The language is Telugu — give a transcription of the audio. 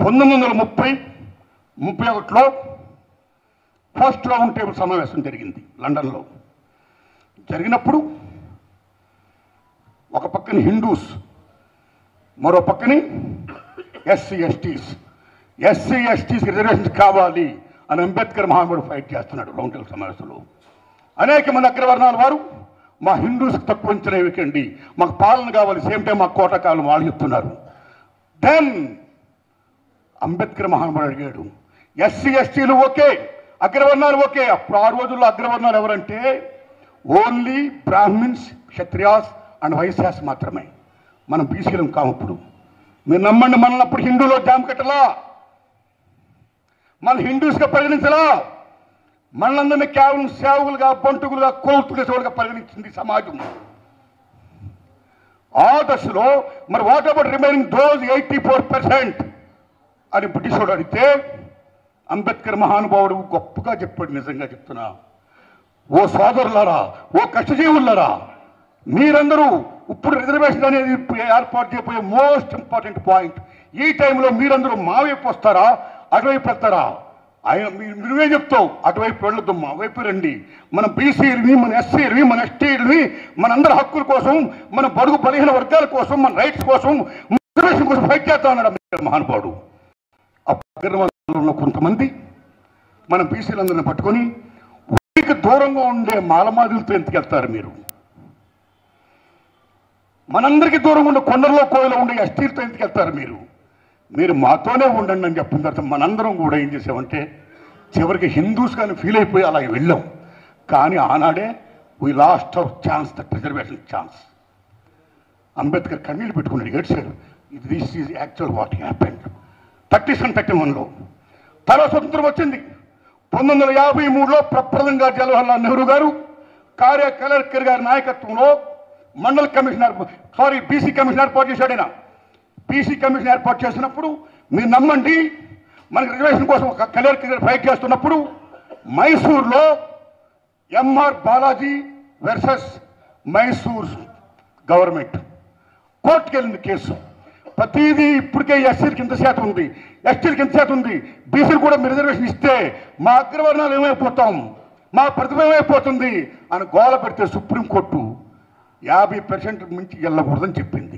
1931లో ఫస్ట్ రౌండ్ టేబుల్ సమావేశం జరిగింది లండన్లో. జరిగినప్పుడు ఒక పక్కన హిందూస్, మరో పక్కని ఎస్సీ ఎస్టీస్ రిజర్వేషన్స్ కావాలి అని అంబేద్కర్ మహానుభావుడు ఫైట్ చేస్తున్నాడు రౌండ్ టేబుల్ సమావేశంలో. అనేక మంది అగ్రవర్ణాల వారు మా హిందూస్కి తక్కువ అంచనా వేయకండి, మాకు పాలన కావాలి, సేమ్ టైం మాకు కోట కావాలి వాళ్ళు చెప్తున్నారు. దెన్ అంబేద్కర్ మహానుభావుడు అడిగాడు, ఎస్సీ ఎస్టీలు ఓకే, అగ్రవర్ణాలు ఓకే. అప్పుడు ఆ రోజుల్లో అగ్రవర్ణాలు ఎవరంటే only Brahmins, Kshatriyas and Vaishyas మాత్రమే. మనం బీసీలం కామప్పుడు. మీరు నమ్మండి, మనల్ని అప్పుడు హిందూలో జామ్ కట్టలా, మన హిందూస్గా పరిగణించలా, మనలందరినీ కేవలం సేవకులుగా, బంటుకులుగా, కోల్తులుగా పరిగణించింది సమాజం. ఆ దశలో మరి వాట్ అబౌట్ రిమైనింగ్ దోస్ 84% అని బ్రిటిష్ వాడు అడిగితే అంబేద్కర్ మహానుభావుడు గొప్పగా చెప్పాడు. నిజంగా చెప్తున్నా, ఓ సోదరులారా, ఓ కష్టజీవులారా, మీరందరూ ఇప్పుడు రిజర్వేషన్ అనేది ఏర్పాటు చేయబోయే మోస్ట్ ఇంపార్టెంట్ పాయింట్. ఈ టైంలో మీరందరూ మా వైపు వస్తారా, అటువైపు వెళ్తారా? ఆయన నువ్వే చెప్తావు, అటువైపు వెళ్ళొద్దు, మా వైపు రండి. మన బీసీలని, మన ఎస్సీలని, మన ఎస్టీలని, మనందరి హక్కుల కోసం, మన బడుగు బలహీన వర్గాల కోసం, మన రైట్స్ కోసం, రిజర్వేషన్ కోసం ఫైట్ చేస్తా ఉన్నాడు అంబేద్కర్ మహానుభావుడు. అగ్రవర్ణాల్లో కొంతమంది మన బీసీలందరిని పట్టుకొని ఊరికి దూరంగా ఉండే మాలమాదులతో ఎందుకెళ్తారు మీరు? మనందరికీ దూరంగా ఉండే కొండల్లో కోయలో ఉండే ఎస్టీలతో ఎందుకెళ్తారు మీరు? మీరు మాతోనే ఉండండి అని చెప్పిన తర్వాత మనందరం కూడా ఏం చేసామంటే చివరికి హిందూస్ కానీ ఫీల్ అయిపోయి అలాగే వెళ్ళాం. కానీ ఆనాడే we lost our chance, that reservation chance. Ambedkar కన్నీళ్ళు పెట్టుకున్నాడు, ఏడ్చాడు. This is actual what happened 31లో. తర్వాత స్వతంత్రం వచ్చింది. 1953లో ప్రప్రదంగా జవహర్లాల్ నెహ్రూ గారు, కలెక్టర్ గారి నాయకత్వంలో మండల్ కమిషన్ బీసీ కమిషన్ ఏర్పాటు చేశాడు. ఆయన బీసీ కమిషన్ ఏర్పాటు చేసినప్పుడు మీరు నమ్మండి, మనకి రిజర్వేషన్ కోసం ఒక కలెక్టర్ గారు ఫైట్ చేస్తున్నప్పుడు మైసూర్లో MR Balaji versus Mysore government కోర్టుకు వెళ్ళింది కేసు. ప్రతిదీ ఇప్పటికే ఎస్సీలకి ఇంత శాతం ఉంది, ఎస్టీలకి ఇంత శాతం ఉంది, బీసీలు కూడా మీరు రిజర్వేషన్ ఇస్తే మా అగ్రవర్ణాలు ఏమైపోతాం, మా ప్రతిభ ఏమైపోతుంది అని గోల పెడితే సుప్రీంకోర్టు 50% మించి వెళ్ళకూడదని చెప్పింది.